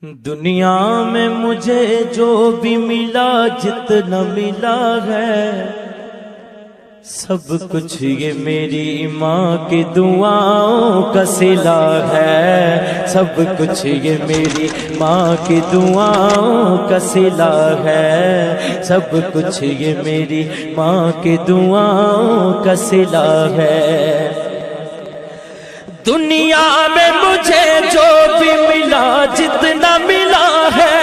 دنیا میں مجھے جو بھی ملا جتنا ملا ہے سب کچھ یہ میری ماں کی دعاؤں کا صلہ ہے، سب کچھ یہ میری ماں کی دعاؤں کا صلہ ہے، سب کچھ یہ میری ماں کی دعاؤں کا صلہ ہے۔ دنیا میں مجھے جو بھی ملا جتنا ملا ہے،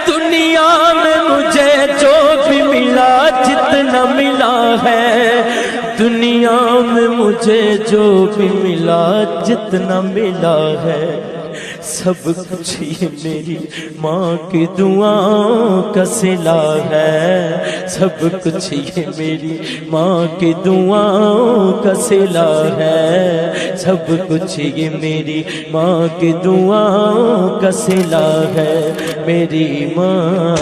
دنیا میں مجھے جو بھی ملا جتنا ملا ہے، دنیا میں مجھے جو بھی ملا جتنا ملا ہے، سب کچھ یہ میری ماں کی دعاؤں کا صلہ ہے، سب کچھ یہ میری ماں کی دعاؤں کا صلہ ہے، سب کچھ یہ میری ماں کی دعاؤں کا صلہ ہے۔ میری ماں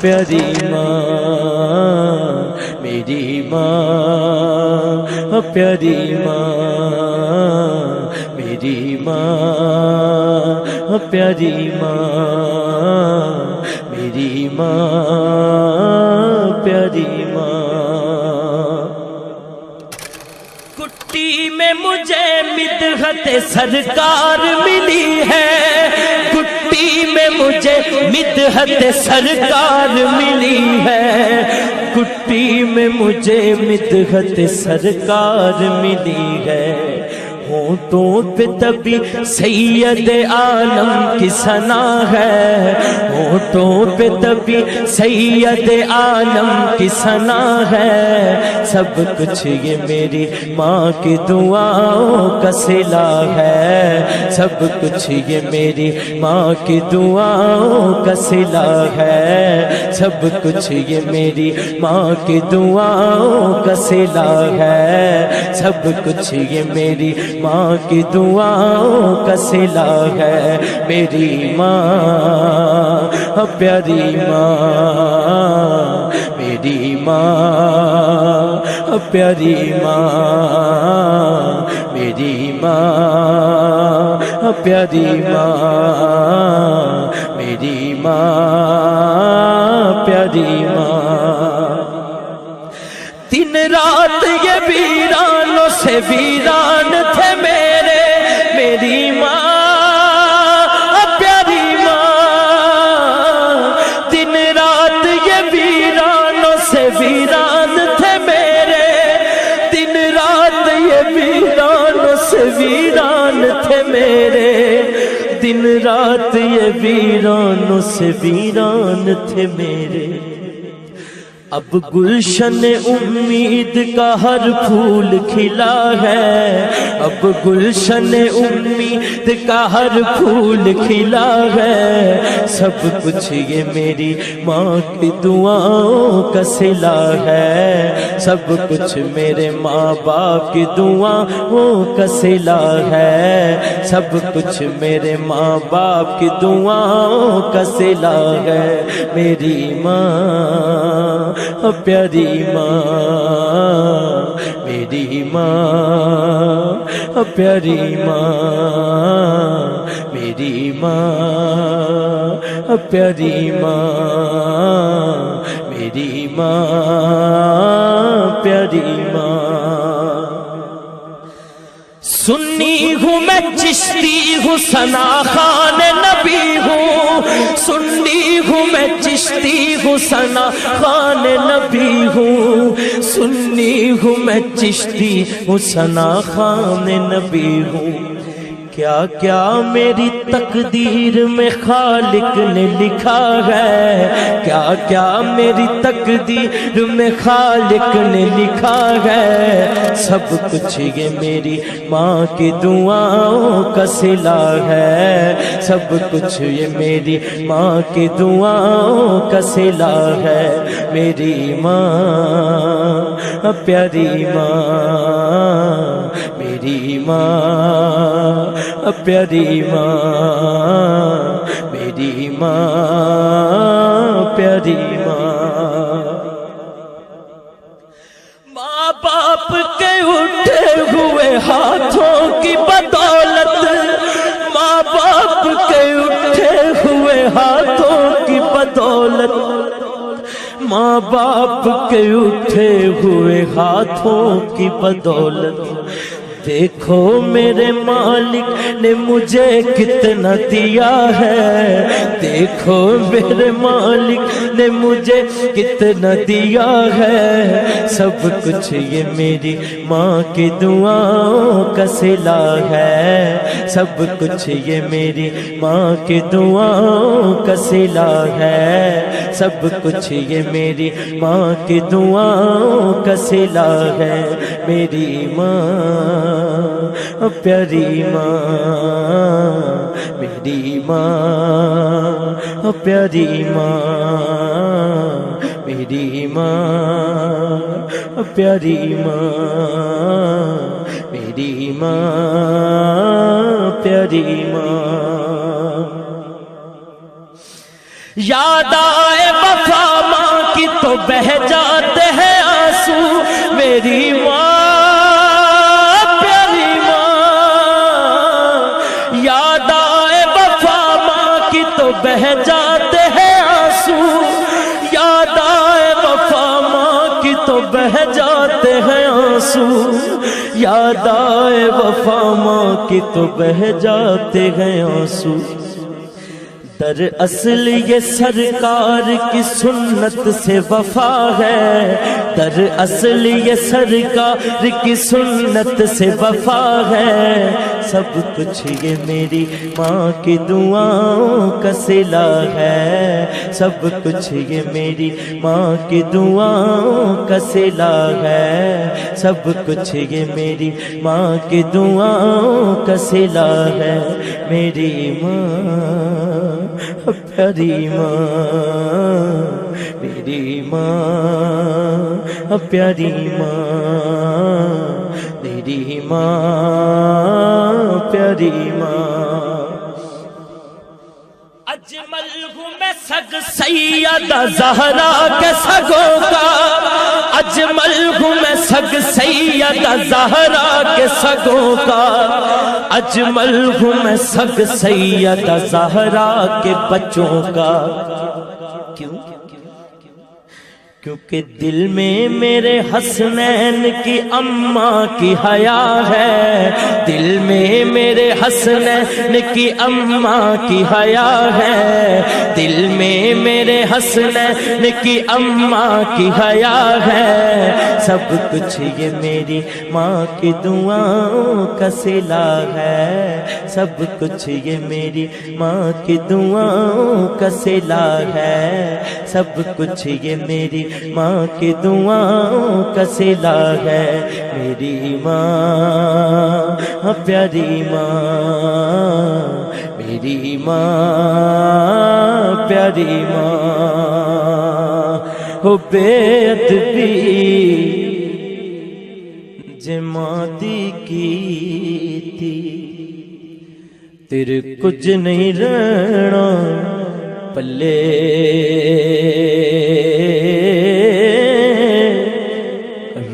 پیاری ماں، میری ماں پیاری ماں، میری ماں پیاری ماں، میری ماں پیاری ماں۔ کٹی میں مجھے مدحت سرکار ملی ہے، کٹی میں مجھے مدحت سرکار ملی ہے، کٹی میں مجھے مدحت سرکار ملی ہے۔ ہونٹوں پہ تبھی سید عالم کی ثنا ہے، ہونٹوں پہ تبھی سید عالم کی ثنا ہے، سب کچھ یہ میری ماں کی دعاؤں کا صلہ ہے، سب کچھ یہ میری ماں کی دعاؤں کا صلہ ہے، سب کچھ یہ میری ماں کی دعاؤں کا صلہ ہے، سب کچھ یہ میری ماں کی دعاؤں کا صلہ ہے۔ میری ماں پیاری ماں، میری ماں پیاری ماں، میری ماں پیاری ماں، میری ماں پیاری ماں۔ دن رات یہ ویرانوں سے ویران تھے میرے، میری ماں پیاری ماں، دن رات یہ ویرانوں سے ویران تھے میرے، دن رات یہ ویرانوں سے ویران تھے میرے، دن رات یہ ویرانوں سے ویران تھے میرے۔ اب گلشن امید کا ہر پھول کھلا ہے، اب گلشن امید کا ہر پھول کھلا ہے، سب کچھ یہ میری ماں کی دعاؤں کا صلہ ہے، سب کچھ میرے ماں باپ کی دعاؤں کا صلہ ہے، سب کچھ میرے ماں باپ کی دعاؤں کا صلہ ہے۔ میری ماں پیاری ماں، میری ماں پیاری ماں، میری ماں پیاری ماں، میری ماں پیاری ماں۔ سنی ہوں میں چشتی ہوں ثنا خوان نبی ہوں، سنی ہوں میں چشتی ہوں ثنا خوان نبی ہوں، سنی ہوں میں چشتی ہوں ثنا خوان نبی ہوں۔ کیا کیا میری تقدیر میں خالق نے لکھا ہے، کیا کیا میری تقدیر میں خالق نے لکھا ہے، سب کچھ یہ میری ماں کی دعاؤں کا صلہ ہے، سب کچھ یہ میری ماں کی دعاؤں کا صلہ ہے۔ میری ماں پیاری ماں، میری ماں پیاری ماں، میری ماں پیاری ماں۔ ماں باپ کے اٹھے ہوئے ہاتھوں کی بدولت، ماں باپ کے ماں باپ کے اٹھے ہوئے ہاتھوں کی بدولت دیکھو میرے مالک نے مجھے کتنا دیا ہے، دیکھو میرے مالک نے مجھے کتنا دیا ہے، سب کچھ یہ میری ماں کی دعاؤں کا صلہ ہے، سب کچھ یہ میری ماں کی دعاؤں کا صلہ ہے، سب کچھ یہ میری ماں کی دعاؤں کا صلہ ہے، میری ماں پیاری ماں، میری ماں پیاری ماں، میری ماں پیاری ماں، میری ماں پیاری ماں۔ یاد آئے وفا ماں کی تو بہہ جاتے ہیں آنسو، میری ماں بہہ جاتے ہیں آنسو، یاد آئے وفا ماں کی تو بہہ جاتے ہیں آنسو، یاد آئے وفا ماں کی تو بہہ جاتے ہیں آنسو۔ دراصل یہ سرکار کی سنت سے وفا ہے، دراصل یہ سرکار کی سنت سے وفا ہے، سب کچھ یہ میری ماں کی دعاؤں کا صلہ ہے، سب کچھ یہ میری ماں کی دعاؤں کا صلہ ہے، سب کچھ یہ میری ماں کی دعاؤں کا صلہ ہے، میری ماں پیاری ماں، میری ماں پیاری ماں، میری ماں پیاری ماں۔ اجمل ہوں میں سگ سیدہ زہرا کے سگوں کا، اجمل ہوں میں سگ سیدہ زہرا کے سگوں کا، اجمل ہوں میں سگ سیدہ زہرا کے بچوں کا۔ کیوں؟ کیونکہ دل میں میرے حسنین کی اماں کی حیا ہے، دل میں میرے حسنین کی اماں کی حیا ہے، دل میں میرے حسنین کی اماں کی حیا ہے، سب کچھ یہ میری ماں کی دعاؤں کا صلہ ہے، سب کچھ یہ میری ماں کی دعاؤں کا صلہ ہے، سب کچھ یہ میری ماں کی دعاؤں کا صلہ ہے، میری ماں پیاری ماں، میری ماں پیاری ماں، ہو بے ادبی جماں دی کیتی، تیرے کچھ نہیں رہنا پلے،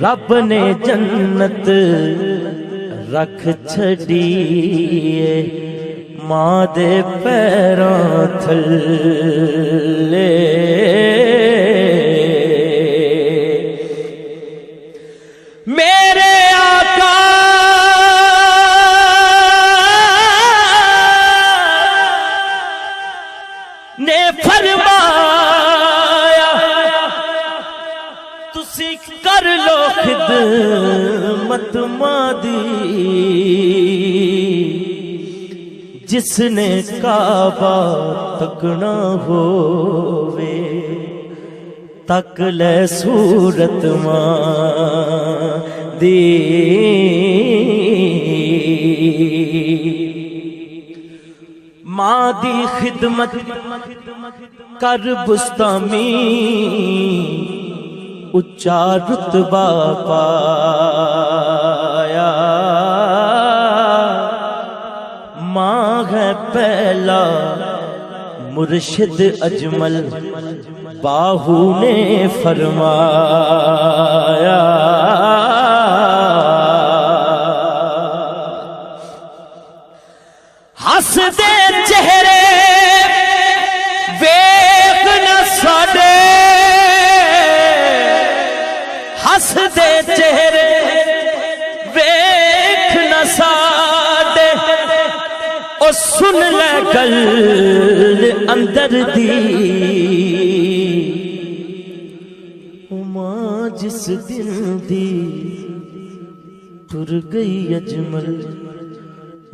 رب نے جنت رکھ چھڑیے ماں دے پیراں تھلے، میرے آقا نے فرمایا تسی کر لو خدمت ماں دی، جس نے کعبہ تکنا ہووے تک لے صورت ماں دی، ماں دی خدمت کر بستامی اچا رتبہ پایا، ماں ہے پہلا مرشد اجمل باہو نے فرمایا، ہس دے چہرے ویکھ نہ ساڈے ہس دے چہرے ویکھ نہ ساڈے او سن لے گل اندر دی ماں جس دن دی ٹر گئی اجمل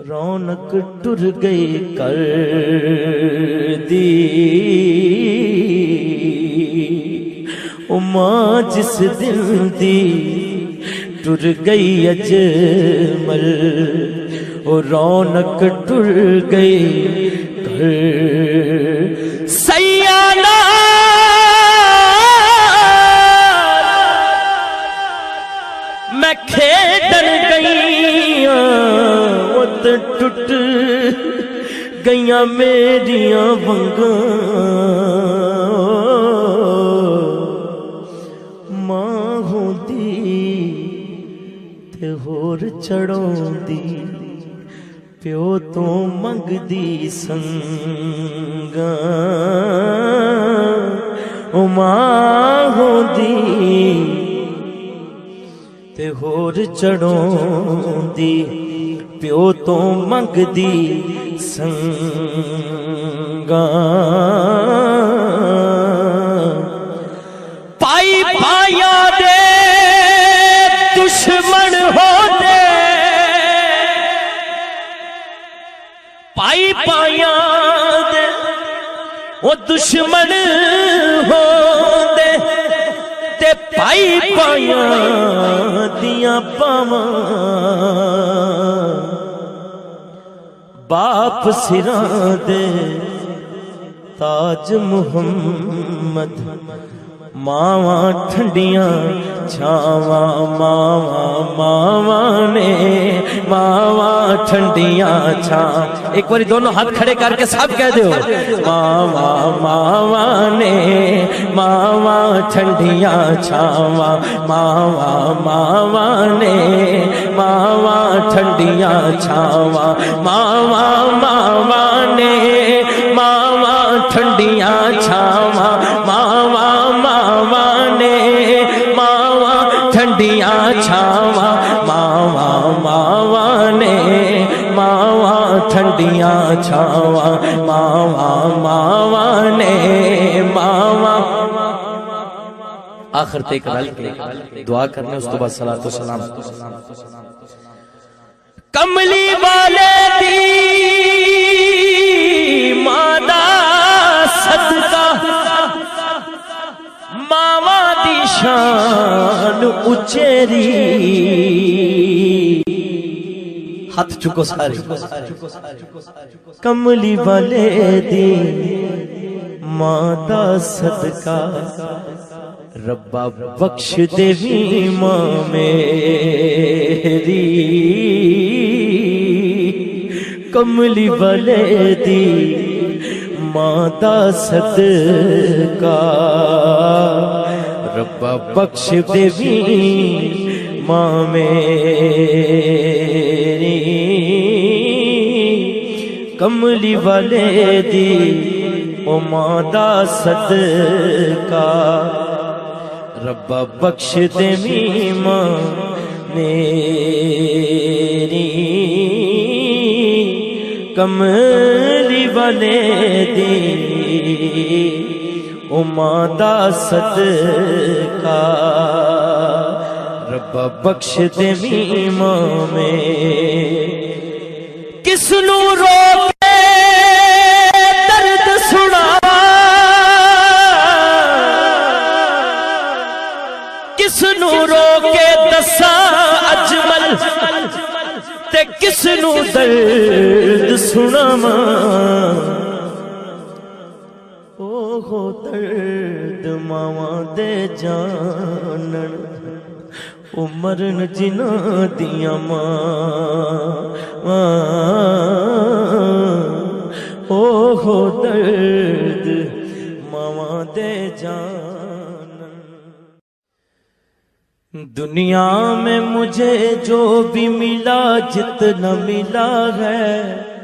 رونق ٹر گئی کر دی ماں جس دل دی ٹر گئی اجمل رونق ٹر گئی کر سیانہ میں کھیڈن گئیاں ٹوٹ گئیاں میریاں ونگاں ماں ہوندی تے ہور چڑھاوندی پیو تو منگدی سنگاں او ماں ہوندی تے ہور چڑھاوندی پیو تو منگدی سنگاں پائی پایا دے دشمن ہو دے پائی پایا دے وہ دشمن ہو دے تے پائی پایا دیاں پاواں باپ سراں دے تاج محمد ماواں ٹھنڈیاں چھاواں ماواں نے ماواں ٹھنڈیاں چھاں ایک باری دونوں ہاتھ کھڑے کر کے سب کہہ دیو ماواں نے ماواں ٹھنڈیاں چھاواں ماواں نے ماواں ٹھنڈیاں چھاواں ماواں نے ماواں ٹھنڈیاں چھاواں ماواں نے ماواں ٹھنڈیاں چھاواں ماواں نے ماواں ٹھنڈیاں چھاواں ماواں نے ماواں آخر تک رل کے دعا کرنے اس تو بعد صلاۃ و سلام کملی والے دی مادا صدقہ ماواں دی شان اچیری ہاتھ چکو سارے کملی والے دی مادا صدقہ ربا بخش دیوی ماں میری کملی والے دی ماں دا صدقہ ربا بخش دیوی ماں میری کملی والے دی او ماں دا صدقہ ربا بخش دیوی ماں میری کملی والے دی او ماں دا صدقہ ربا بخش دیوی ماں میں کس نو رو کے درد سنا کس نو رو کے دساں اجمل تے کس نو درد سناواں اوہ درد ماواں دے جانن او مرن جنہاں دیاں ماں اوہ درد ماواں دے جانن دنیا میں مجھے جو بھی ملا جتنا ملا ہے